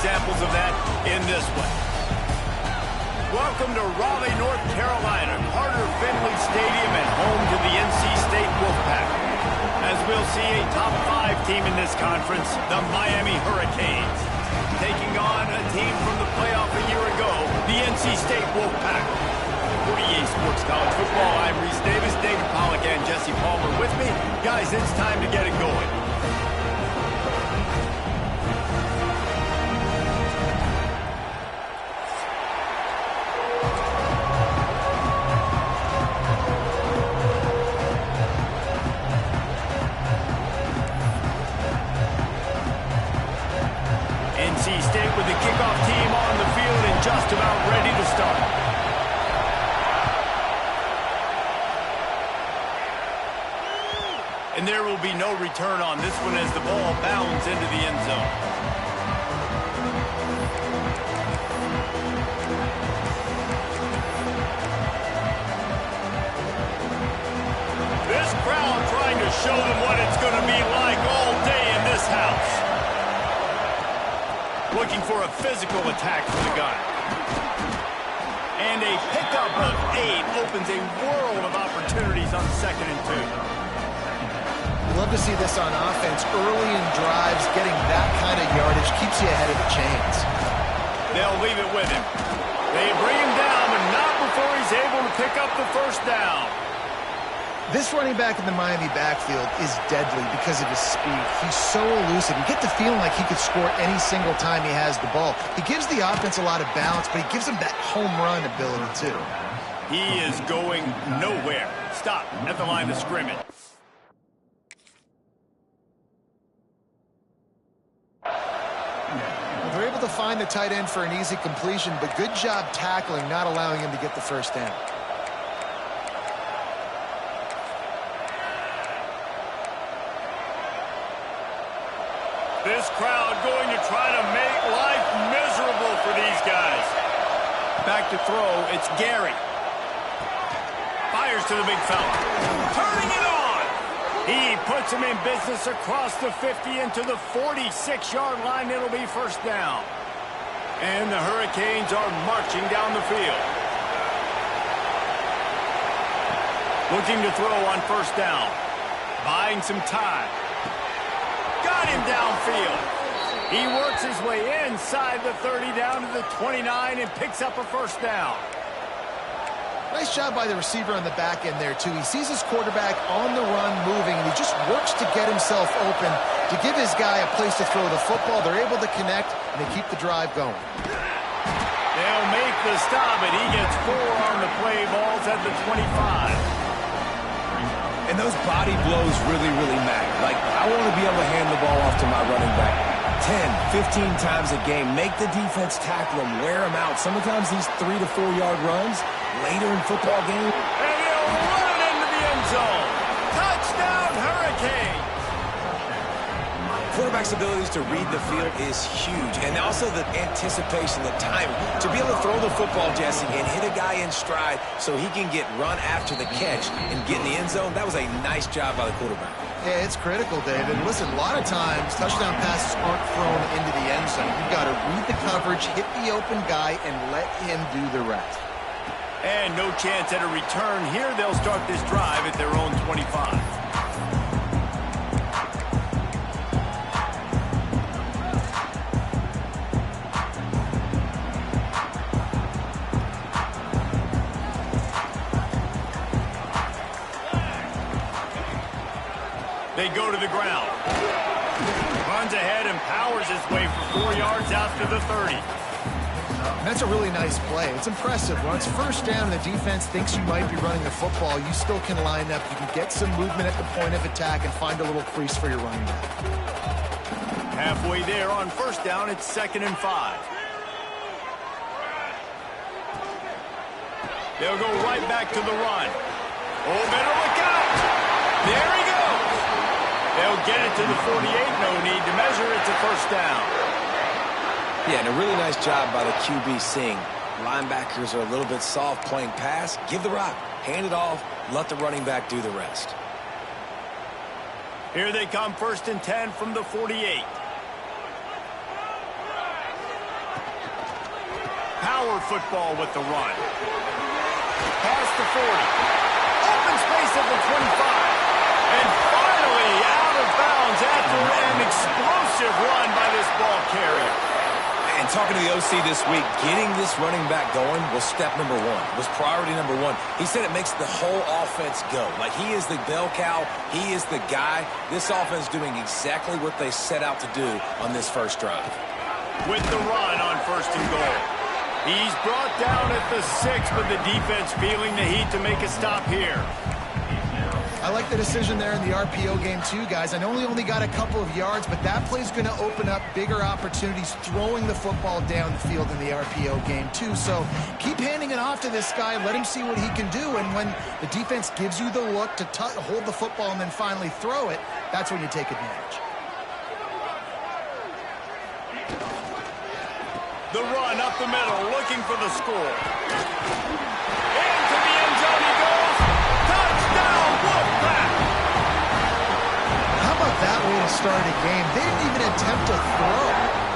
examples of that in this one. Welcome to Raleigh, North Carolina, Carter Finley Stadium, and home to the NC State Wolfpack. As we'll see a top 5 team in this conference, the Miami Hurricanes, taking on a team from the playoff a year ago, the NC State Wolfpack. For EA Sports College Football, I'm Reese Davis, David Pollack, and Jesse Palmer with me. Guys, it's time to get it going. NC State with the kickoff team on the field and just about ready to start. And there will be no return on this one as the ball bounds into the end zone. This crowd trying to show them what it's going to be like all day in this house. Looking for a physical attack from the gun. And a pickup of 8 opens a world of opportunities on 2nd and 2. Love to see this on offense. Early in drives, getting that kind of yardage keeps you ahead of the chains. They'll leave it with him. They bring him down, but not before he's able to pick up the first down. This running back in the Miami backfield is deadly because of his speed. He's so elusive. You get the feeling like he could score any single time he has the ball. He gives the offense a lot of balance, but he gives them that home run ability too. He is going nowhere. Stop at the line of scrimmage. They're able to find the tight end for an easy completion, but good job tackling, not allowing him to get the first down. This crowd going to try to make life miserable for these guys. Back to throw, it's Gary. Fires to the big fella. Turning it on. He puts him in business across the 50 into the 46-yard line. It'll be first down. And the Hurricanes are marching down the field. Looking to throw on first down. Buying some time. Got him downfield. He works his way inside the 30 down to the 29 and picks up a first down. Nice job by the receiver on the back end there, too. He sees his quarterback on the run moving, and he just works to get himself open to give his guy a place to throw the football. They're able to connect, and they keep the drive going. They'll make the stop, and he gets 4 on the play. Ball's at the 25. And those body blows really, really matter. Like, I want to be able to hand the ball off to my running back 10, 15 times a game. Make the defense tackle him, wear him out. Sometimes these 3 to 4 yard runs later in football game. And he'll run it into the end zone. Touchdown, Hurricane. Quarterback's abilities to read the field is huge. And also the anticipation, the timing. To be able to throw the football, Jesse, and hit a guy in stride so he can get run after the catch and get in the end zone, that was a nice job by the quarterback. Yeah, it's critical, David. Listen, a lot of times touchdown passes aren't thrown into the end zone. You've got to read the coverage, hit the open guy, and let him do the rest. And no chance at a return here. They'll start this drive at their own 25. They go to the ground. Runs ahead and powers his way for 4 yards out to the 30. And that's a really nice play. It's impressive. When it's first down and the defense thinks you might be running the football, you still can line up. You can get some movement at the point of attack and find a little crease for your running back. Halfway there on first down, it's 2nd and 5. They'll go right back to the run. Oh, better look out. There he goes. They'll get it to the 48. No need to measure it to first down. Yeah, and a really nice job by the QB seeing. Linebackers are a little bit soft playing pass. Give the rock. Hand it off. Let the running back do the rest. Here they come, 1st and 10 from the 48. power football with the run. Past the 40. Open space at the 25. And finally out of bounds after an explosive run by this ball carrier. And talking to the OC this week, getting this running back going was step number one, was priority number one. He said it makes the whole offense go. Like, he is the bell cow. He is the guy. This offense doing exactly what they set out to do on this first drive. With the run on 1st and goal. He's brought down at the 6, but the defense feeling the heat to make a stop here. I like the decision there in the RPO game too, guys. I know he only got a couple of yards, but that play's going to open up bigger opportunities throwing the football down the field in the RPO game too. So keep handing it off to this guy. Let him see what he can do. And when the defense gives you the look to hold the football and then finally throw it, that's when you take advantage. The run up the middle, looking for the score. Into the end zone he goes. Touchdown, Wolfpack! How about that way to start a game? They didn't even attempt to throw.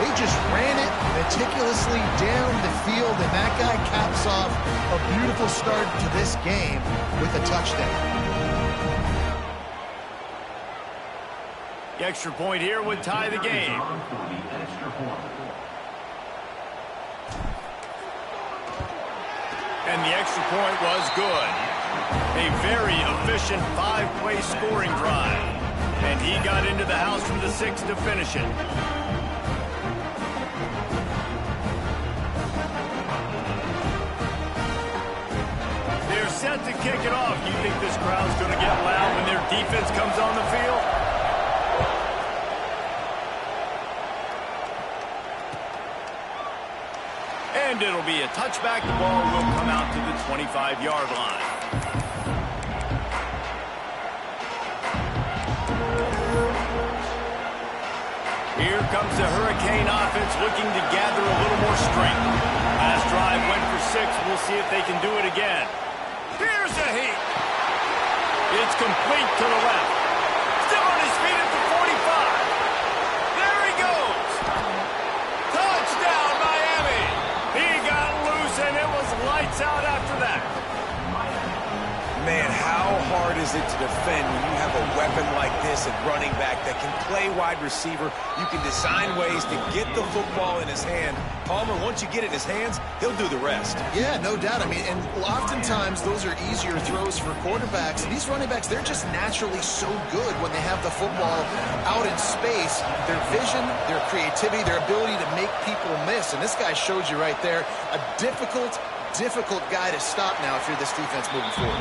They just ran it meticulously down the field, and that guy caps off a beautiful start to this game with a touchdown. The extra point here would tie the game. And the extra point was good. A very efficient 5-play scoring drive. And he got into the house from the 6 to finish it. They're set to kick it off. You think this crowd's going to get loud when their defense comes on the field? And it'll be a touchback. The ball will come out to the 25-yard line. Here comes the Hurricane offense looking to gather a little more strength. Last drive went for 6. We'll see if they can do it again. Here's a heat. It's complete to the left. Still on his feet at the 45. There he goes. Touchdown, Miami. He got loose, and it was lights out after that. Man, how hard is it to defend when you have a weapon like this at running back that can play wide receiver? You can design ways to get the football in his hand. Palmer, once you get it in his hands, he'll do the rest. Yeah, no doubt. I mean, and oftentimes those are easier throws for quarterbacks. These running backs, they're just naturally so good when they have the football out in space. Their vision, their creativity, their ability to make people miss. And this guy showed you right there a difficult guy to stop now if you're this defense moving forward.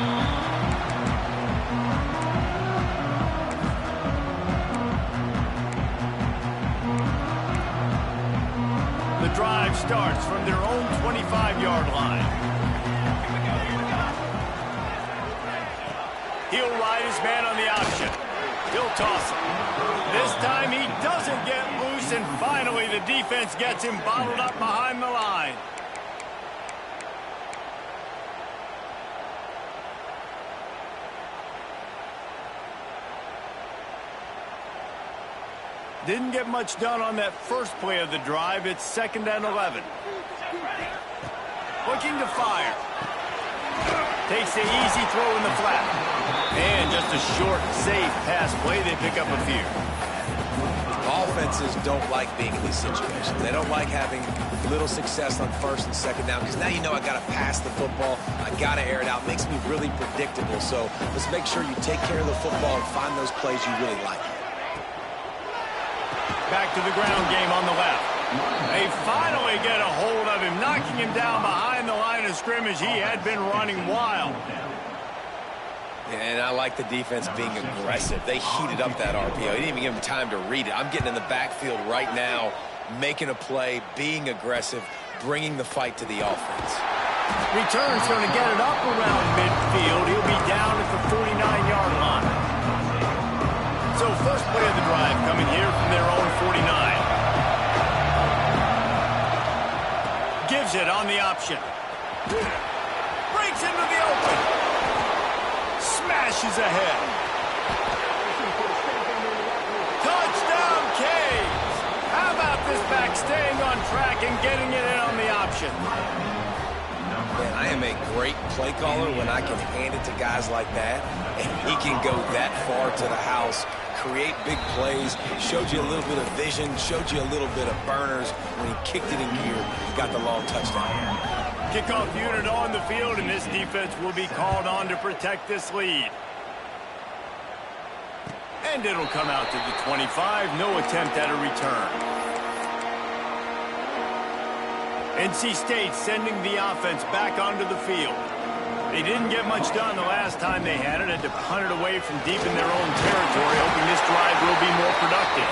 The drive starts from their own 25-yard line. He'll ride his man on the option. He'll toss it. This time he doesn't get loose, and finally the defense gets him bottled up behind the line. Didn't get much done on that first play of the drive. It's 2nd and 11. Looking to fire. Takes the easy throw in the flat. And just a short, safe pass play. They pick up a few. Offenses don't like being in these situations. They don't like having little success on 1st and 2nd down, because now you know I got to pass the football. I got to air it out. Makes me really predictable. So let's make sure you take care of the football and find those plays you really like. Back to the ground game on the left. They finally get a hold of him, knocking him down behind the line of scrimmage. He had been running wild. And I like the defense being aggressive. They heated up that RPO. He didn't even give him time to read it. I'm getting in the backfield right now, making a play, being aggressive, bringing the fight to the offense. Return's going to get it up around midfield. He'll be down at the 49-yard line. So first play of the drive coming here from their own 49. Gives it on the option. Breaks into the open. Smashes ahead. Touchdown, Caves. How about this back staying on track and getting it in on the option? possession. Man, I am a great play caller when I can hand it to guys like that, and he can go that far to the house, create big plays, showed you a little bit of vision, showed you a little bit of burners. When he kicked it in gear, he got the long touchdown. Kickoff unit on the field, and this defense will be called on to protect this lead. And it'll come out to the 25. No attempt at a return. NC State sending the offense back onto the field. They didn't get much done the last time they had it. Had to punt it away from deep in their own territory, hoping this drive will be more productive.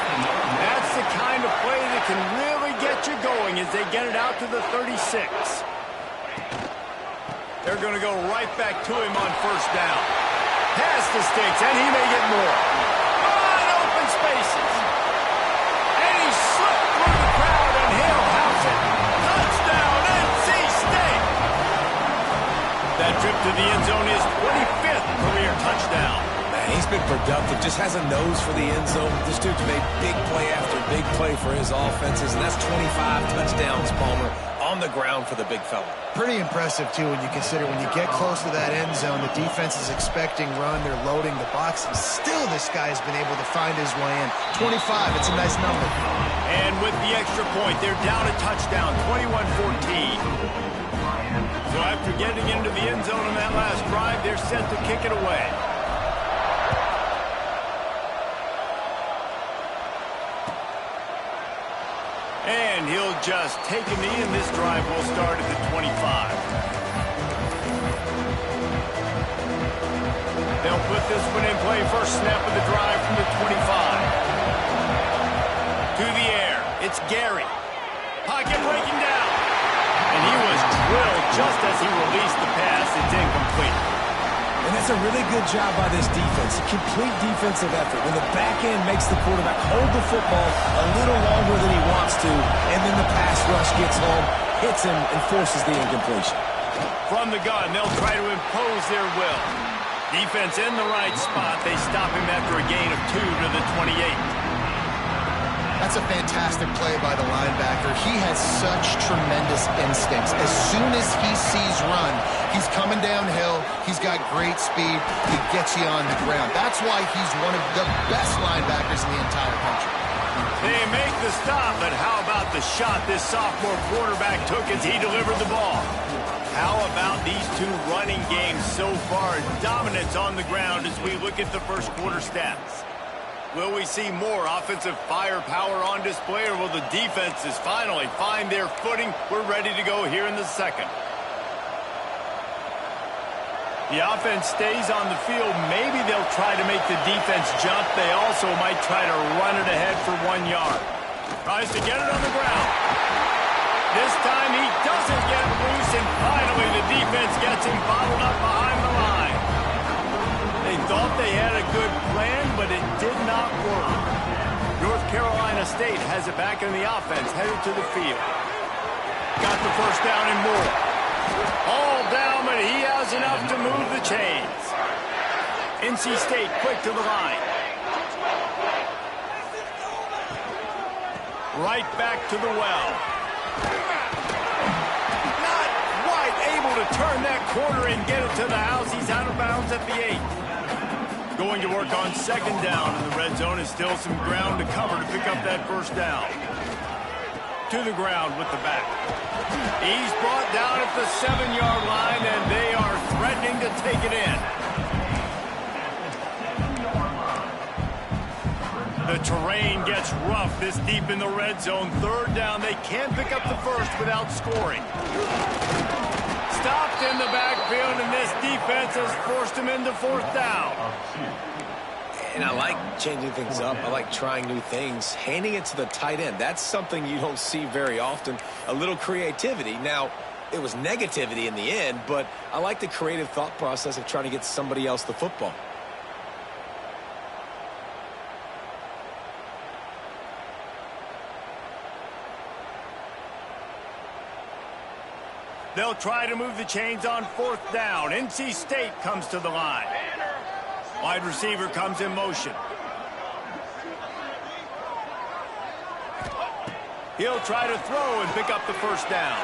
That's the kind of play that can really get you going as they get it out to the 36. They're going to go right back to him on first down. Pass the sticks, and he may get more. Wide open spaces. And he slipped through the crowd, and he'll house it. Touchdown, NC State! That trip to the end zone is 25th career touchdown. Man, he's been productive, just has a nose for the end zone. This dude's made big play after big play for his offenses, and that's 25 touchdowns, Palmer, on the ground for the big fella. Pretty impressive, too, when you consider when you get close to that end zone, the defense is expecting run, they're loading the box, and still this guy has been able to find his way in. 25, it's a nice number. And with the extra point, they're down a touchdown, 21-14. So after getting into the end zone on that last drive, they're set to kick it away. And he'll just take a knee, and this drive will start at the 25. They'll put this one in play. First snap of the drive from the 25. To the air. It's Gary. Pocket breaking down. And he was drilled just as he released the pass. It's incomplete. And that's a really good job by this defense. A complete defensive effort. When the back end makes the quarterback hold the football a little longer than he wants to, and then the pass rush gets home, hits him, and forces the incompletion. From the gun, they'll try to impose their will. Defense in the right spot. They stop him after a gain of 2 to the 28. That's a fantastic play by the linebacker. He has such tremendous instincts. As soon as he sees run, he's coming downhill. He's got great speed. He gets you on the ground. That's why he's one of the best linebackers in the entire country. They make the stop, but how about the shot this sophomore quarterback took as he delivered the ball? How about these two running games so far? Dominance on the ground as we look at the first quarter stats. Will we see more offensive firepower on display, or will the defenses finally find their footing? We're ready to go here in the second. The offense stays on the field. Maybe they'll try to make the defense jump. They also might try to run it ahead for 1 yard. Tries to get it on the ground. This time he doesn't get it loose, and finally the defense gets him bottled up behind the line. They thought they had a good plan, but it did not work. North Carolina State has it back in the offense, headed to the field. Got the first down and more. All down, but he has enough to move the chains. NC State quick to the line. Right back to the well. Not quite able to turn that corner and get it to the house. He's out of bounds at the 8. Going to work on second down, and the red zone is still some ground to cover to pick up that first down. To the ground with the back. He's brought down at the 7-yard line, and they are threatening to take it in. The terrain gets rough this deep in the red zone. Third down, they can't pick up the first without scoring. Stopped in the backfield, and this defense has forced him into fourth down. And I like changing things up. I like trying new things. Handing it to the tight end, that's something you don't see very often. A little creativity. Now, it was negativity in the end, but I like the creative thought process of trying to get somebody else the football. They'll try to move the chains on fourth down. NC State comes to the line. Wide receiver comes in motion. He'll try to throw and pick up the first down.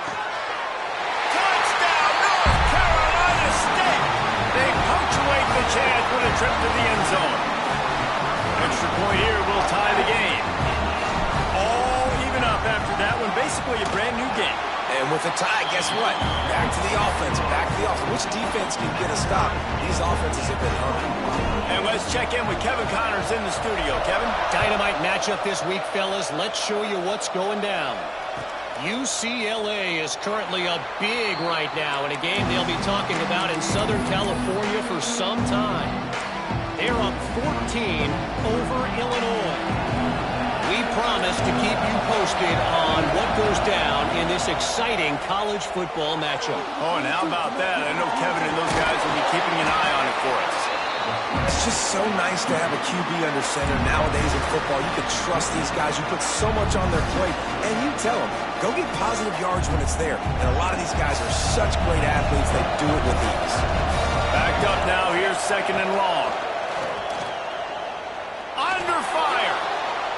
chance with a trip to the end zone. Extra point here will tie the game. All even up after that one. Basically a brand new game. And with a tie, guess what? Back to the offense. Back to the offense. Which defense can get a stop? These offenses have been hurt. And let's check in with Kevin Connors in the studio. Kevin? Dynamite matchup this week, fellas. Let's show you what's going down. UCLA is currently up big right now in a game they'll be talking about in Southern California for some time. They're up 14 over Illinois. We promise to keep you posted on what goes down in this exciting college football matchup. Oh, and how about that? I know Kevin and those guys will be keeping an eye on it for us. It's just so nice to have a QB under center. Nowadays in football, you can trust these guys. You put so much on their plate, and you tell them, go get positive yards when it's there. And a lot of these guys are such great athletes, they do it with ease. Backed up now, here's second and long. Under fire.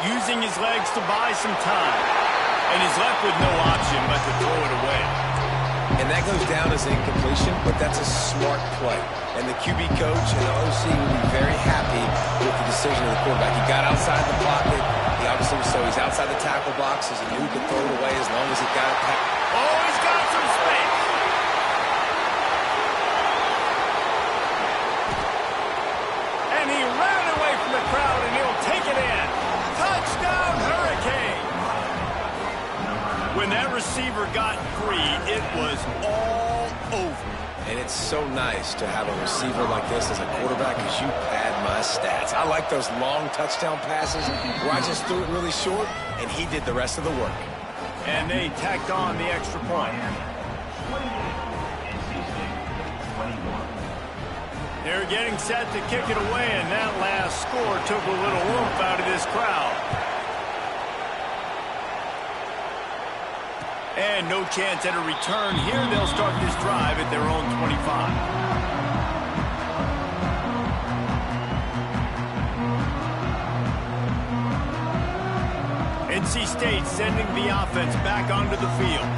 Using his legs to buy some time. And he's left with no option but to throw it away. And that goes down as an incompletion, but that's a smart play. And the QB coach and the OC will be very happy with the decision of the quarterback. He got outside the pocket. He obviously was so he's outside the tackle box. He knew he could throw it away as long as he got it past. Oh, he's got some space. And he ran away from the crowd, and he'll take it in. Touchdown, Hurricane. When that receiver got free, it was all over. And it's so nice to have a receiver like this as a quarterback because you pad my stats. I like those long touchdown passes where I just threw it really short, and he did the rest of the work. And they tacked on the extra point. They're getting set to kick it away, and that last score took a little oomph out of this crowd. And no chance at a return here. They'll start this drive at their own 25. NC State sending the offense back onto the field.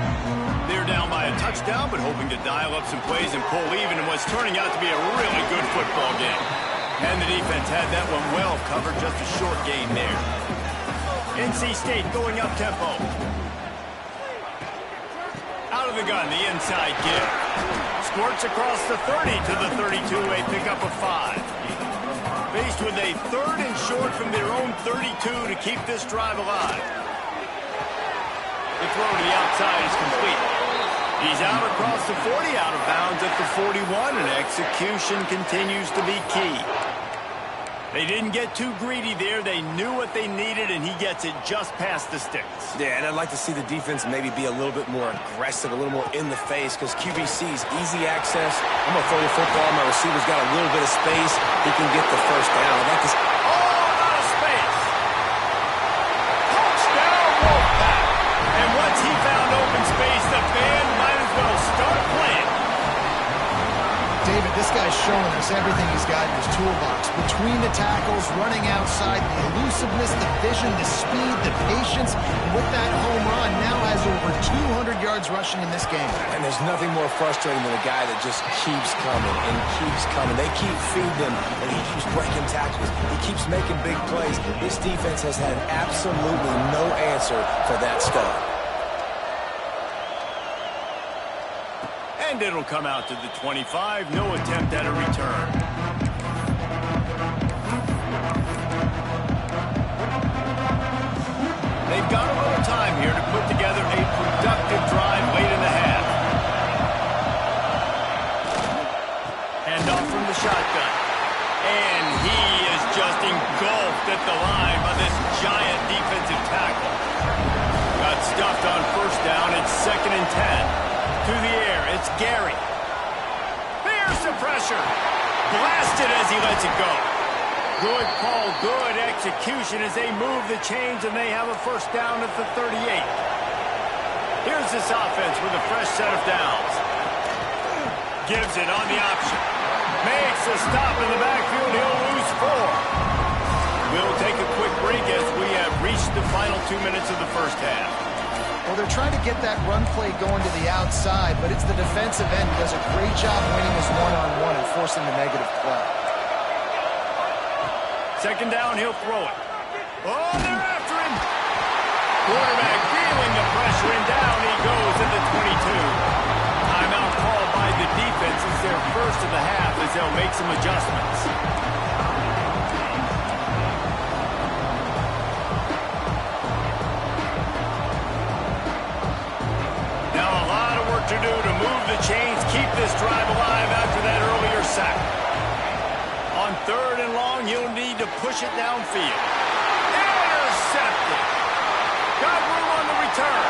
They're down by a touchdown, but hoping to dial up some plays and pull even in what's turning out to be a really good football game. And the defense had that one well covered, just a short gain there. NC State going up tempo. Out of the gun, the inside give. Squirts across the 30 to the 32, a pickup of 5. Faced with a third and short from their own 32 to keep this drive alive. The throw to the outside is complete. He's out across the 40, out of bounds at the 41, and execution continues to be key. They didn't get too greedy there. They knew what they needed, and he gets it just past the sticks. Yeah, and I'd like to see the defense maybe be a little bit more aggressive, a little more in the face, because QBC's easy access. I'm going to throw the football. My receiver's got a little bit of space. He can get the first down. I'd like to... Oh, out of space. Touchdown, Wolfpack. And once he found open space, the band might as well start playing. David, this guy's showing us everything he's got in his toolbox. Between the tackles, running outside, the elusiveness, the vision, the speed, the patience. And with that home run, now has over 200 yards rushing in this game. And there's nothing more frustrating than a guy that just keeps coming and keeps coming. They keep feeding him, and he keeps breaking tackles. He keeps making big plays. This defense has had absolutely no answer for that stud. And it'll come out to the 25. No attempt at a return. They've got a little time here to put together a productive drive late in the half. Hand off from the shotgun. And he is just engulfed at the line by this giant defensive tackle. Got stuffed on first down. It's 2nd and 10. To the air, it's Gary. There's the pressure. Blasted as he lets it go. Good call, good execution as they move the chains, and they have a first down at the 38. Here's this offense with a fresh set of downs. Gives it on the option. Makes a stop in the backfield. He'll lose 4. We'll take a quick break as we have reached the final 2 minutes of the first half. Well, they're trying to get that run play going to the outside, but it's the defensive end who does a great job winning his one-on-one and forcing the negative play. Second down, he'll throw it. Oh, they're after him. Quarterback feeling the pressure, and down he goes at the 22. Timeout called by the defense. It's their first of the half as they'll make some adjustments. Now a lot of work to do to move the chains, keep this drive alive after that earlier sack. On third and long, he'll need to push it downfield. Intercepted. Got room on the return.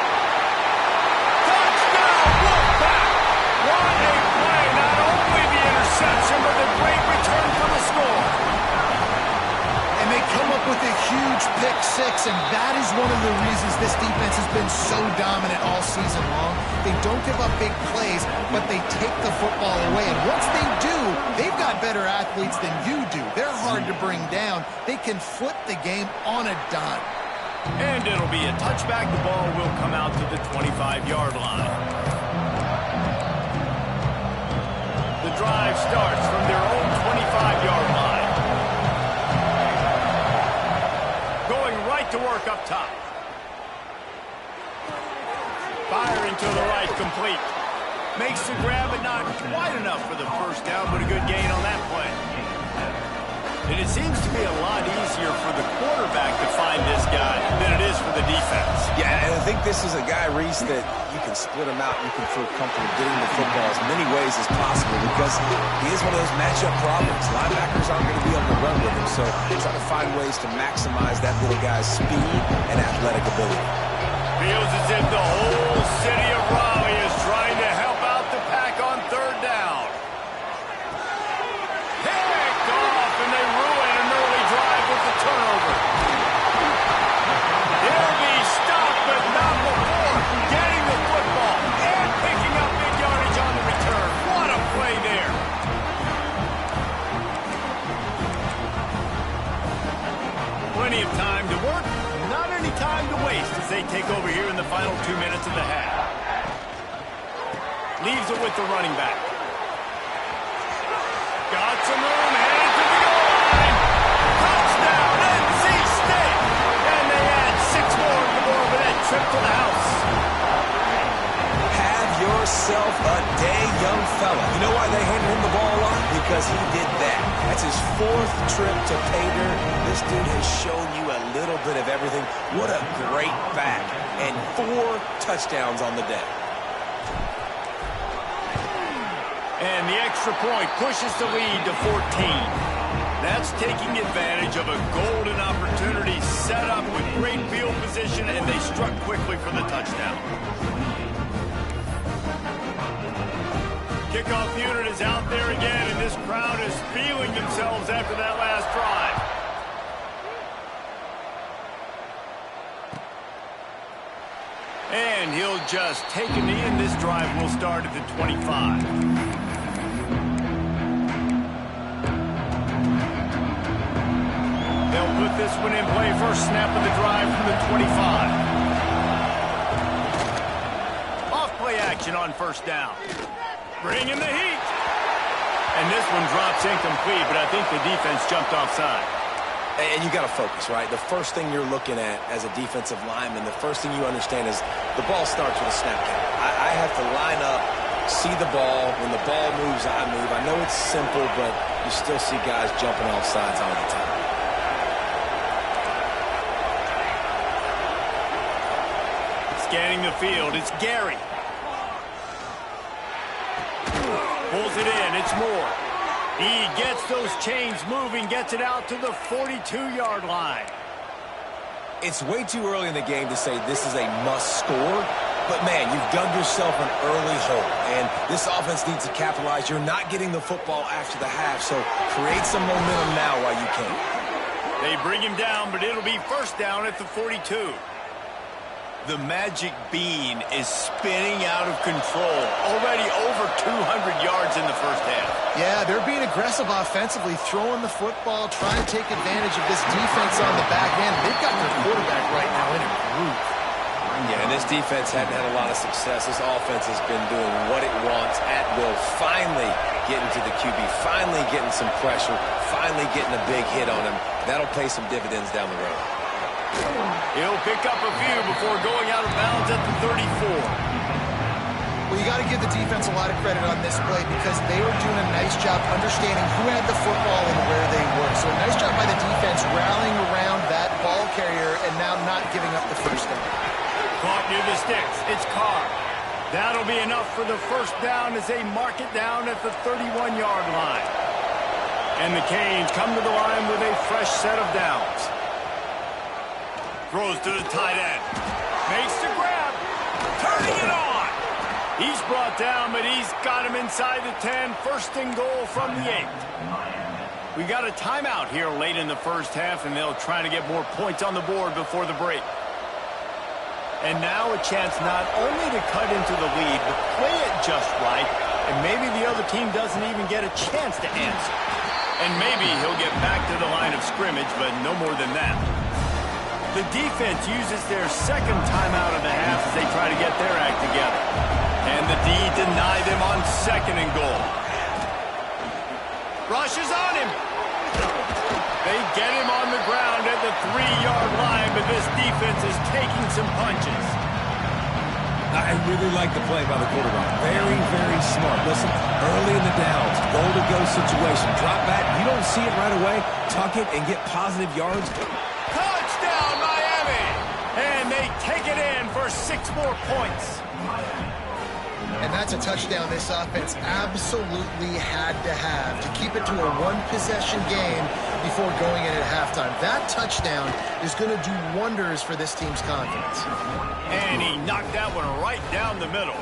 Touchdown, Wolfpack! What a play. Not only the interception, but the great return for the score. And they come up with a huge pick six, and that is one of the reasons this defense has been so dominant all season long. They don't give up big plays, but they take the football away. And once they do, they've got better athletes than you do. They're hard to bring down. They can flip the game on a dime. And it'll be a touchback. The ball will come out to the 25-yard line. The drive starts from their own 25-yard line. Going right to work up top. Firing to the right, complete. Makes the grab, but not quite enough for the first down, but a good gain on that play. And it seems to be a lot easier for the quarterback to find this guy than it is for the defense. Yeah, and I think this is a guy, Reese, that you can split him out. You can feel comfortable getting the football as many ways as possible because he is one of those matchup problems. Linebackers aren't going to be able to run with him, so try to find ways to maximize that little guy's speed and athletic ability. Feels as if the whole city of Raleigh is trying to help out the Pack on third down. Picked off, and they ruin an early drive with the turnover. He'll be stopped, but not before getting the football and picking up big yardage on the return. What a play there. Plenty of time to work. Not any time to waste as they take over here in the final 2 minutes of the half. Leaves it with the running back. Got some room, headed to the goal line. Touchdown, NC State. And they add 6 more to the board with that trip to the house. Have yourself a day, young fella. You know why they handed him the ball a lot? Because he did that. That's his 4th trip to pay dirt. This dude has shown you a little bit of everything. What a great back. And 4 touchdowns on the day. And the extra point pushes the lead to 14. That's taking advantage of a golden opportunity set up with great field position, and they struck quickly for the touchdown. Kickoff unit is out there again, and this crowd is feeling themselves after that last drive. And he'll just take a knee, and this drive will start at the 25. They'll put this one in play. First snap of the drive from the 25. Off play action on first down. Bring in the heat. And this one drops incomplete, but I think the defense jumped offside. And you got to focus, right? The first thing you're looking at as a defensive lineman, the first thing you understand is the ball starts with a snap count. I have to line up, see the ball. When the ball moves, I move. I know it's simple, but you still see guys jumping off sides all the time. Scanning the field, it's Gary. Pulls it in, it's Moore. He gets those chains moving, gets it out to the 42-yard line. It's way too early in the game to say this is a must score, but man, you've dug yourself an early hole, and this offense needs to capitalize. You're not getting the football after the half, so create some momentum now while you can. They bring him down, but it'll be first down at the 42. The magic bean is spinning out of control. Already over 200 yards in the first half. Yeah, they're being aggressive offensively, throwing the football, trying to take advantage of this defense on the back end. They've got their quarterback right now in a groove. Yeah, and this defense hadn't had a lot of success. This offense has been doing what it wants at will. Finally getting to the QB, finally getting some pressure, finally getting a big hit on him. That'll pay some dividends down the road. He'll pick up a few before going out of bounds at the 34. Well, you got to give the defense a lot of credit on this play because they were doing a nice job understanding who had the football and where they were. So a nice job by the defense rallying around that ball carrier and now not giving up the first down. Caught near the sticks. It's Carr. That'll be enough for the first down as they mark it down at the 31-yard line. And the Canes come to the line with a fresh set of downs. Throws to the tight end. Makes the grab. Turning it on. He's brought down, but he's got him inside the 10. First and goal from the 8. We got a timeout here late in the first half, and they'll try to get more points on the board before the break. And now a chance not only to cut into the lead, but play it just right, and maybe the other team doesn't even get a chance to answer. And maybe he'll get back to the line of scrimmage, but no more than that. The defense uses their second timeout of the half as they try to get their act together. And the D deny them on second and goal. Rushes on him. They get him on the ground at the 3-yard line, but this defense is taking some punches. I really like the play by the quarterback. Very, very smart. Listen, early in the downs, goal-to-go situation. Drop back. You don't see it right away. Tuck it and get positive yards. Touchdown, Miami! And they take it in for 6 more points. And that's a touchdown this offense absolutely had to have to keep it to a one-possession game before going in at halftime. That touchdown is going to do wonders for this team's confidence. And he knocked that one right down the middle.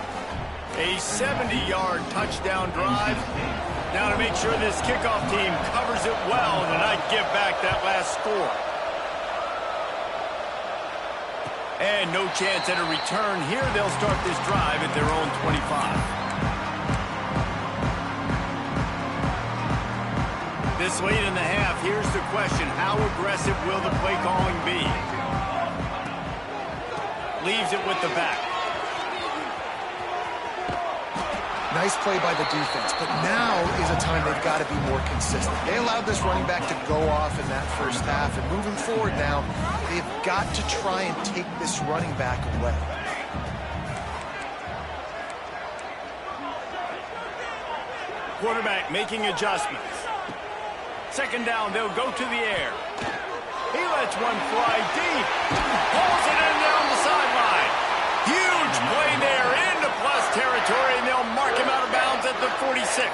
A 70-yard touchdown drive. Now to make sure this kickoff team covers it well and not give back that last score. And no chance at a return here. They'll start this drive at their own 25. This late in the half, here's the question. How aggressive will the play calling be? Leaves it with the back. Nice play by the defense, but now is a time they've got to be more consistent. They allowed this running back to go off in that first half, and moving forward now, they've got to try and take this running back away. Quarterback making adjustments. Second down, they'll go to the air. He lets one fly deep. Pulls it in down the sideline. Huge play there into plus territory, and they'll mark him out of bounds at the 46.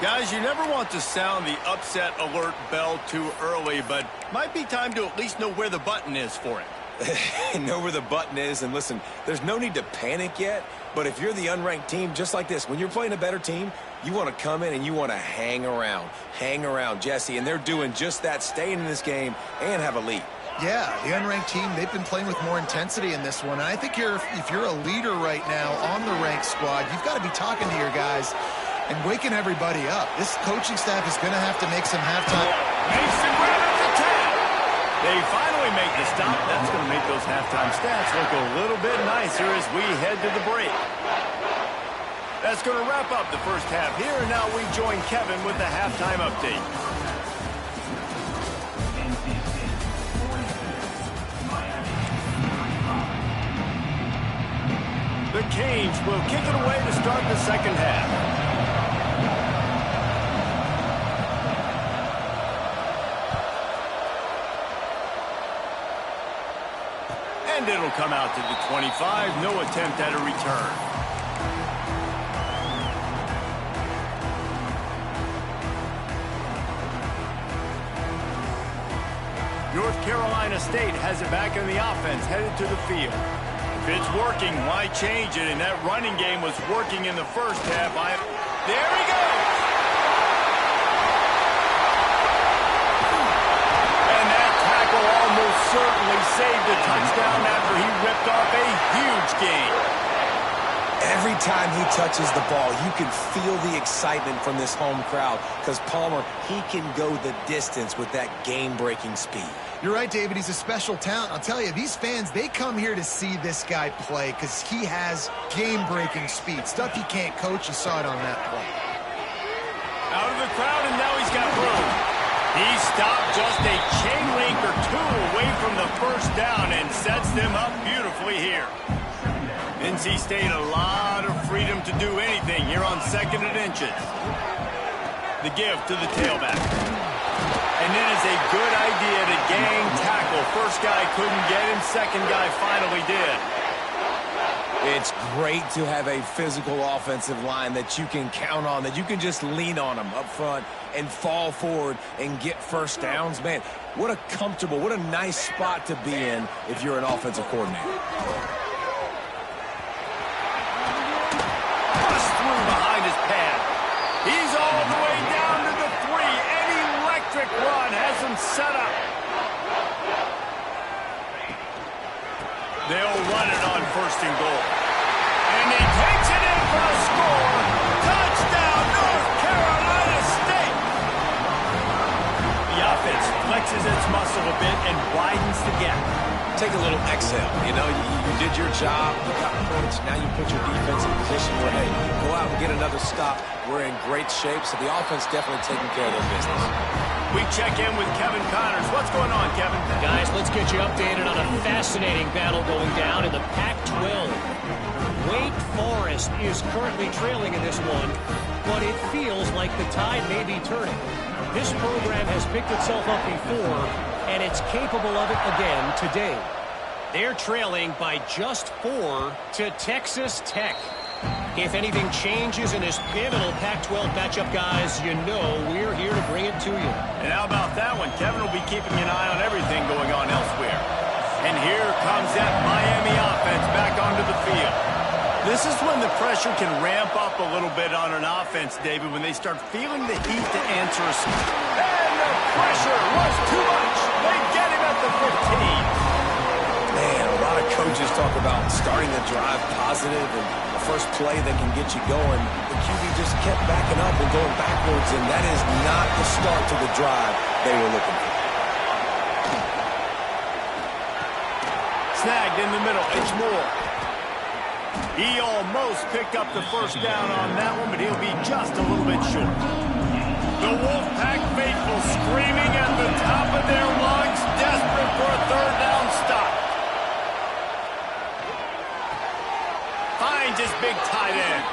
Guys, you never want to sound the upset alert bell too early, but might be time to at least know where the button is for it. Know where the button is, and listen, there's no need to panic yet, but if you're the unranked team, just like this, when you're playing a better team, you want to come in and you want to hang around, Jesse, and they're doing just that, staying in this game and have a lead. Yeah, the unranked team, they've been playing with more intensity in this one. And I think if you're a leader right now on the ranked squad, you've got to be talking to your guys and waking everybody up. This coaching staff is going to have to make some halftime. Makes the grab at the 10. They finally make the stop. That's going to make those halftime stats look a little bit nicer as we head to the break. That's going to wrap up the first half here. And now we join Kevin with the halftime update. The Canes will kick it away to start the second half. And it'll come out to the 25. No attempt at a return. North Carolina State has it back in the offense, headed to the field. If it's working, why change it? And that running game was working in the first half. There he goes! And that tackle almost certainly saved a touchdown after he ripped off a huge gain. Every time he touches the ball, you can feel the excitement from this home crowd because Palmer, he can go the distance with that game-breaking speed. You're right, David. He's a special talent. I'll tell you, these fans, they come here to see this guy play because he has game-breaking speed. Stuff he can't coach. You saw it on that play. Out of the crowd, and now he's got room. He stopped just a chain link or two away from the first down and sets them up beautifully here. NC State a lot of freedom to do anything here on 2nd and inches. The give to the tailback. And it is a good idea to gang tackle. First guy couldn't get him, second guy finally did. It's great to have a physical offensive line that you can count on, that you can just lean on them up front and fall forward and get first downs. Man, what a comfortable, what a nice spot to be in if you're an offensive coordinator. Bust through behind his pad. He's all the way down to the 3. An electric run has him set up. They'll run it on 1st and goal. And he takes it in for a score. Touchdown, North Carolina State. The offense flexes its muscle a bit and widens the gap. Take a little exhale. You know, you did your job, you got points, now you put your defense in a position where, hey, go out and get another stop. We're in great shape, so the offense definitely taking care of their business. We check in with Kevin Connors. What's going on, Kevin? Guys, let's get you updated on a fascinating battle going down in the Pac-12. Wake Forest is currently trailing in this one, but it feels like the tide may be turning. This program has picked itself up before, and it's capable of it again today. They're trailing by just 4 to Texas Tech. If anything changes in this pivotal Pac-12 matchup, guys, you know we're here to bring it to you. And how about that one? Kevin will be keeping an eye on everything going on elsewhere. And here comes that Miami offense back onto the field. This is when the pressure can ramp up a little bit on an offense, David, when they start feeling the heat to answer a swing. And the pressure was too much. They get him at the 15. Man, a lot of coaches talk about starting the drive positive and the first play that can get you going. The QB just kept backing up and going backwards, and that is not the start to the drive they were looking for. Snagged in the middle. It's Moore. He almost picked up the first down on that one, but he'll be just a little bit short. The Wolfpack faithful screaming at the top of their lungs, desperate for a 3rd down stop. Finds his big tight end.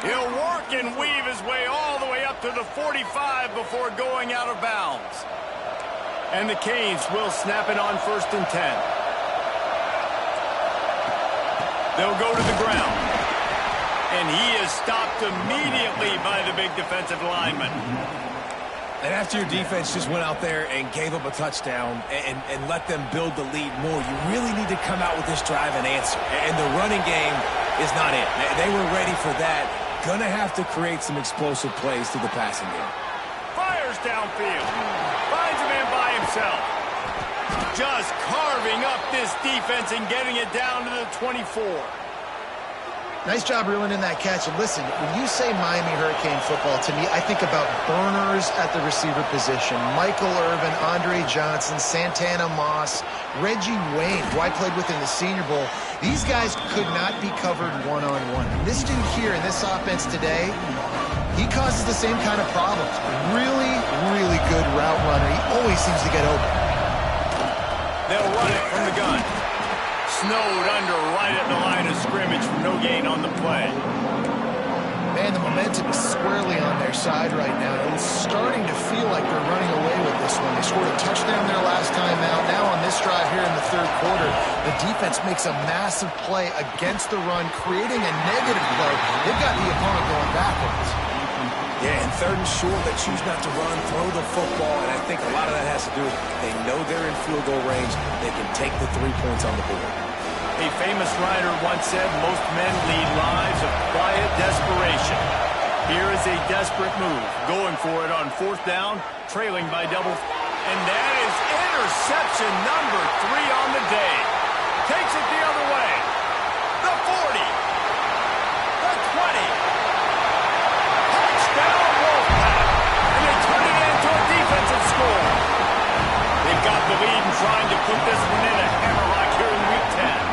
He'll work and weave his way all the way up to the 45 before going out of bounds. And the Canes will snap it on 1st and 10. They'll go to the ground. And he is stopped immediately by the big defensive lineman. And after your defense just went out there and gave up a touchdown and let them build the lead more, you really need to come out with this drive and answer. And the running game is not it. They were ready for that. Gonna have to create some explosive plays to the passing game. Fires downfield. Finds a man by himself. Just carving up this defense and getting it down to the 24. Nice job reeling in that catch. And listen, when you say Miami Hurricane football, to me, I think about burners at the receiver position. Michael Irvin, Andre Johnson, Santana Moss, Reggie Wayne, who I played with in the Senior Bowl. These guys could not be covered one-on-one. This dude here in this offense today, he causes the same kind of problems. Really, really good route runner. He always seems to get open. They'll run it from the gun. Snowed under right at the line of scrimmage for no gain on the play. Man, the momentum is squarely on their side right now. It's starting to feel like they're running away with this one. They scored a touchdown their last time out. Now on this drive here in the 3rd quarter, the defense makes a massive play against the run, creating a negative play. They've got the opponent going backwards. Yeah, and 3rd and short, they choose not to run, throw the football, and I think a lot of that has to do with they know they're in field goal range. They can take the 3 points on the board. A famous writer once said, most men lead lives of quiet desperation. Here is a desperate move. Going for it on 4th down, trailing by double. And that is interception number 3 on the day. Takes it the other way. The 40. The 20. Touchdown Wolfpack. And they turn it into a defensive score. They've got the lead and trying to put this one in a hammerlock here in Week 10.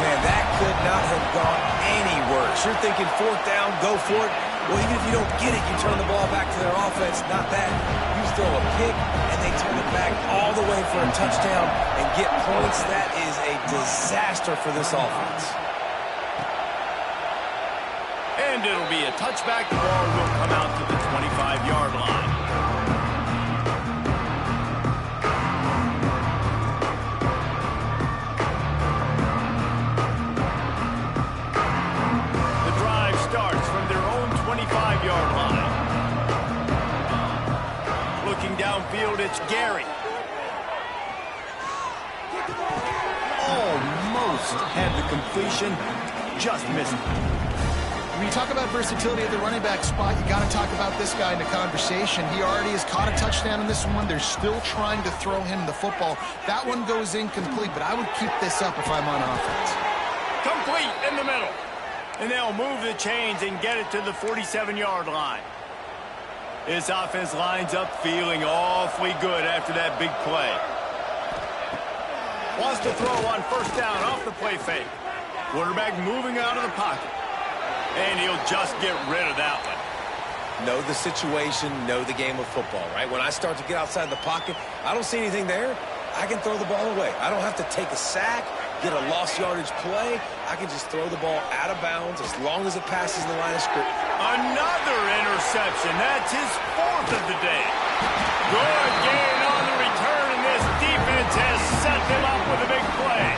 Man, that could not have gone any worse. You're thinking 4th down, go for it. Well, even if you don't get it, you turn the ball back to their offense. Not that. You throw a pick, and they turn it back all the way for a touchdown and get points. That is a disaster for this offense. And it'll be a touchback. The ball will come out to the 25-yard line. The drive starts from their own 25-yard line. Looking downfield, it's Gary. Almost had the completion, just missed it. When you talk about versatility at the running back spot, you got to talk about this guy in the conversation. He already has caught a touchdown in this one. They're still trying to throw him the football. That one goes incomplete, but I would keep this up if I'm on offense. Complete in the middle. And they'll move the chains and get it to the 47-yard line. This offense lines up feeling awfully good after that big play. Wants to throw on first down off the play fake. Quarterback moving out of the pocket. And he'll just get rid of that one. Know the situation, know the game of football, right? When I start to get outside the pocket, I don't see anything there. I can throw the ball away. I don't have to take a sack, get a lost yardage play. I can just throw the ball out of bounds as long as it passes the line of scrimmage. Another interception. That's his fourth of the day. Good gain on the return, and this defense has set them up with a big play.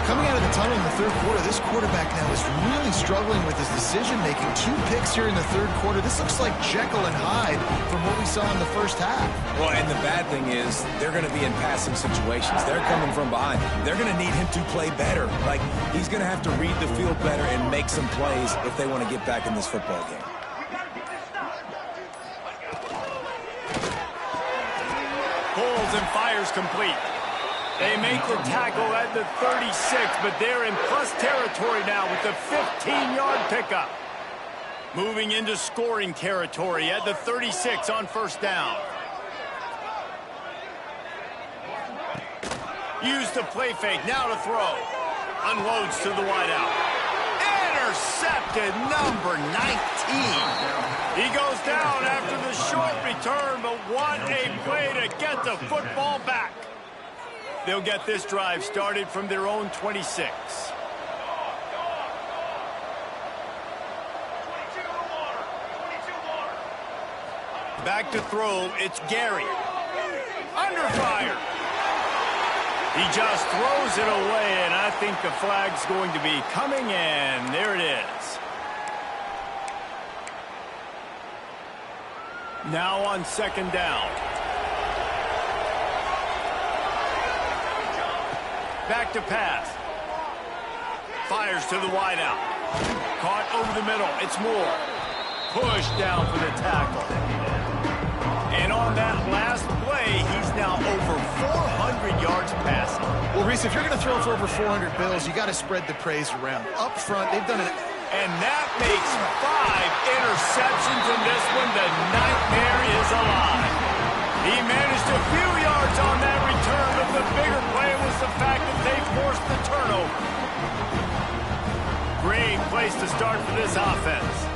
Coming out of the tunnel in the third quarter, this quarterback now is really struggling with his decision-making. 2 picks here in the third quarter. This looks like Jekyll and Hyde from what we saw in the first half. Well, and the bad thing is they're going to be in passing situations. They're coming from behind. They're going to need him to play better. Like, he's going to have to read the field better and make some plays if they want to get back in this football game. Pulls and fires complete. They make the tackle at the 36, but they're in plus territory now with the 15-yard pickup. Moving into scoring territory at the 36 on first down. Use the play fake, now to throw. Unloads to the wideout. Intercepted, number 19. He goes down after the short return, but what a play to get the football back. They'll get this drive started from their own 26. Back to throw, it's Gary. Under fire. He just throws it away, and I think the flag's going to be coming in. There it is. Now on second down. Back to pass. Fires to the wideout. Caught over the middle. It's Moore. Pushed down for the tackle. And on that last play, he's now over 400 yards passing. Well, Reese, if you're going to throw for over 400 bills, you got to spread the praise around. Up front, they've done it. And that makes 5 interceptions in this one. The nightmare is alive. He managed a few yards on that return, but the bigger play was the fact that they forced the turnover. Great place to start for this offense.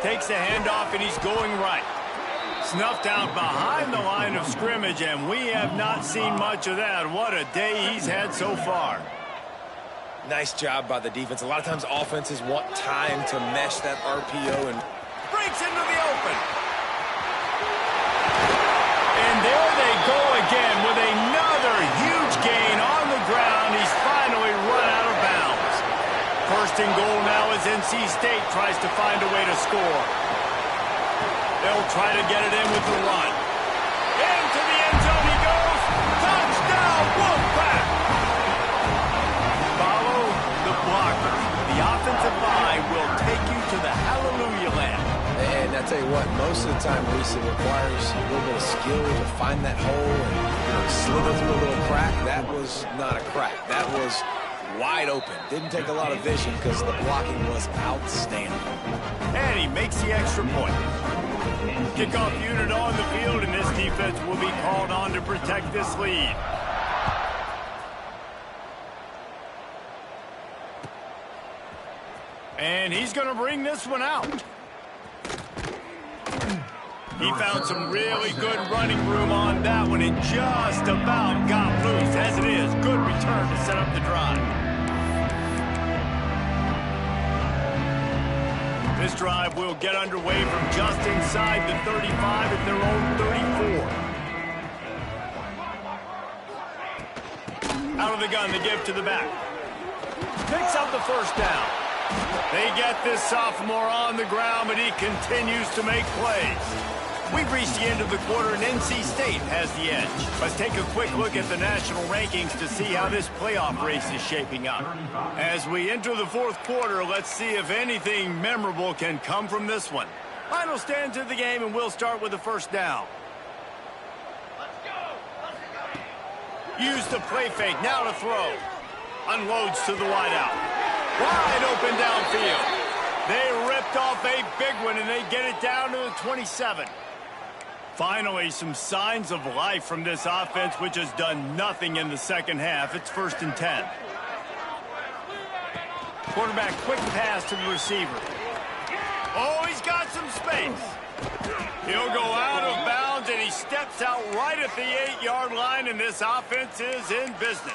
Takes the handoff, and he's going right. Snuffed out behind the line of scrimmage, and we have not seen much of that. What a day he's had so far. Nice job by the defense. A lot of times offenses want time to mesh that RPO and breaks into the open. And there they go again with another huge gain on the ground. He's finally run out of bounds. First and goal now as NC State tries to find a way to score. They'll try to get it in with the run. Into the end zone he goes. Touchdown, Wolfpack! Follow the blocker. The offensive line will take you to the hallelujah land. And I tell you what, most of the time, Reese, it requires a little bit of skill to find that hole and slither through a little crack. That was not a crack. That was wide open. Didn't take a lot of vision because the blocking was outstanding. And he makes the extra point. Kickoff unit on the field, and this defense will be called on to protect this lead. And he's going to bring this one out. He found some really good running room on that one and just about got loose. As it is, good return to set up the drive. This drive will get underway from just inside the 35 at their own 34. Out of the gun, the give to the back. Picks up the first down. They get this sophomore on the ground, but he continues to make plays. We've reached the end of the quarter, and NC State has the edge. Let's take a quick look at the national rankings to see how this playoff race is shaping up. As we enter the fourth quarter, let's see if anything memorable can come from this one. Final stands of the game, and we'll start with the first down. Use the play fake, now to throw. Unloads to the wideout. Wide open downfield. They ripped off a big one, and they get it down to the 27. Finally, some signs of life from this offense, which has done nothing in the second half. It's 1st and 10. Quarterback, quick pass to the receiver. Oh, he's got some space. He'll go out of bounds, and he steps out right at the 8-yard line, and this offense is in business.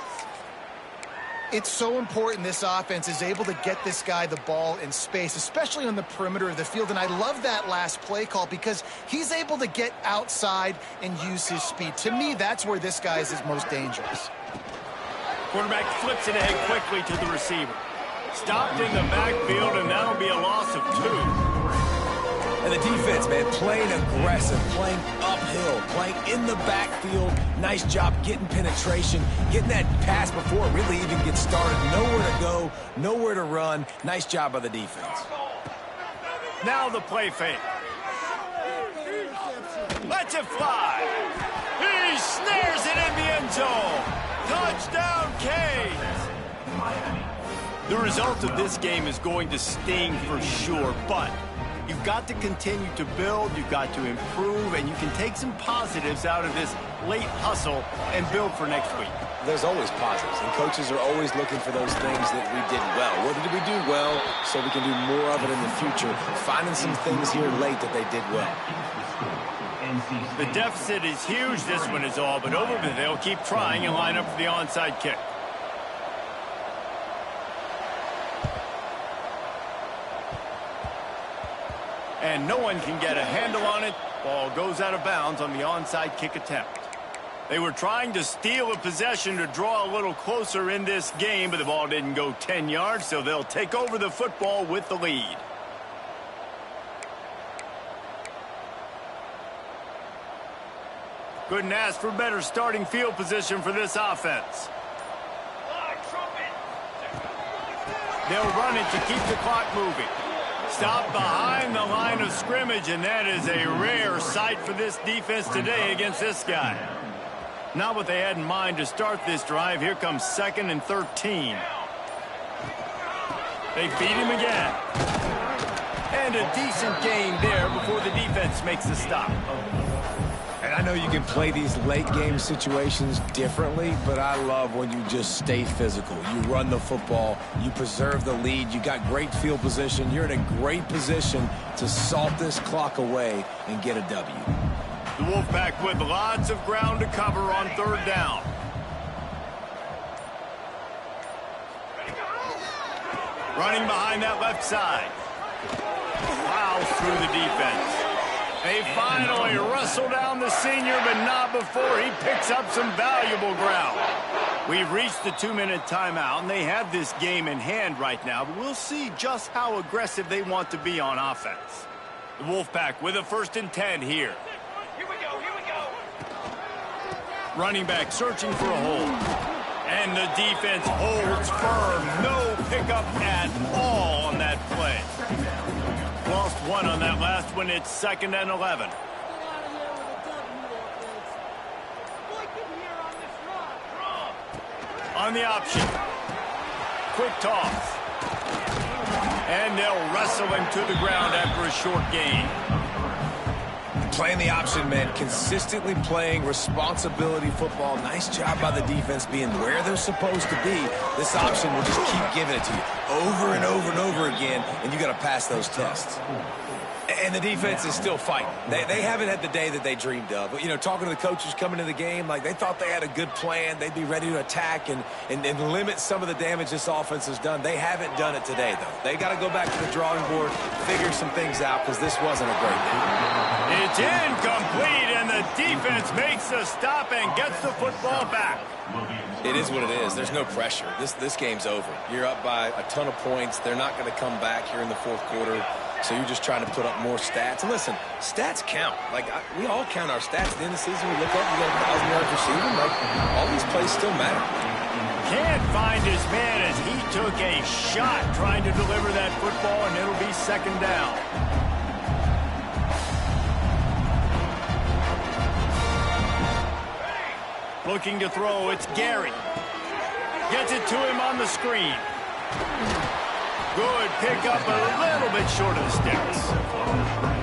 It's so important this offense is able to get this guy the ball in space, especially on the perimeter of the field. And I love that last play call because he's able to get outside and use his speed. To me, that's where this guy is his most dangerous. Quarterback flips it ahead quickly to the receiver. Stopped in the backfield, and that'll be a loss of 2. And the defense, man, playing aggressive, playing uphill, playing in the backfield. Nice job getting penetration, getting that pass before it really even gets started. Nowhere to go, nowhere to run. Nice job by the defense. Now the play fake. Lets it fly. He snares it in the end zone. Touchdown, Canes. The result of this game is going to sting for sure, but you've got to continue to build, you've got to improve, and you can take some positives out of this late hustle and build for next week. There's always positives, and coaches are always looking for those things that we did well. What did we do well so we can do more of it in the future? Finding some things here late that they did well. The deficit is huge, this one is all, but over, they'll keep trying and line up for the onside kick. And no one can get a handle on it. Ball goes out of bounds on the onside kick attempt. They were trying to steal a possession to draw a little closer in this game, but the ball didn't go 10 yards, so they'll take over the football with the lead. Couldn't ask for better starting field position for this offense. They'll run it to keep the clock moving. Stop behind the line of scrimmage, and that is a rare sight for this defense today against this guy. Not what they had in mind to start this drive. Here comes 2nd and 13. They beat him again. And a decent gain there before the defense makes the stop. And I know you can play these late game situations differently, but I love when you just stay physical. You run the football, you preserve the lead, you got great field position, you're in a great position to salt this clock away and get a W. The Wolfpack with lots of ground to cover on 3rd down. Running behind that left side. Plows through the defense. They finally wrestle down the senior, but not before he picks up some valuable ground. We've reached the 2-minute timeout, and they have this game in hand right now, but we'll see just how aggressive they want to be on offense. The Wolfpack with a 1st and 10 here. Here we go. Running back searching for a hole. And the defense holds firm. No pickup at all on that play. Lost 1 on that last one. It's 2nd and 11. On the option. Quick toss. And they'll wrestle him to the ground after a short gain. Playing the option meant consistently playing responsibility football. Nice job by the defense being where they're supposed to be. This option will just keep giving it to you over and over and over again, and you got to pass those tests. And the defense is still fighting. They haven't had the day that they dreamed of. But, you know, talking to the coaches coming into the game, like they thought they had a good plan. They'd be ready to attack and limit some of the damage this offense has done. They haven't done it today, though. They got to go back to the drawing board, figure some things out, because this wasn't a great day. It's incomplete, and the defense makes the stop and gets the football back. It is what it is. There's no pressure. This game's over. You're up by a ton of points. They're not going to come back here in the fourth quarter. So you're just trying to put up more stats. And listen, stats count. Like, we all count our stats. At the end of the season, we look up, we got 1,000 yards receiving. Like, all these plays still matter. Can't find his man as he took a shot trying to deliver that football, and it'll be second down. Looking to throw, it's Gary. Gets it to him on the screen. Good pick up, a little bit short of the sticks.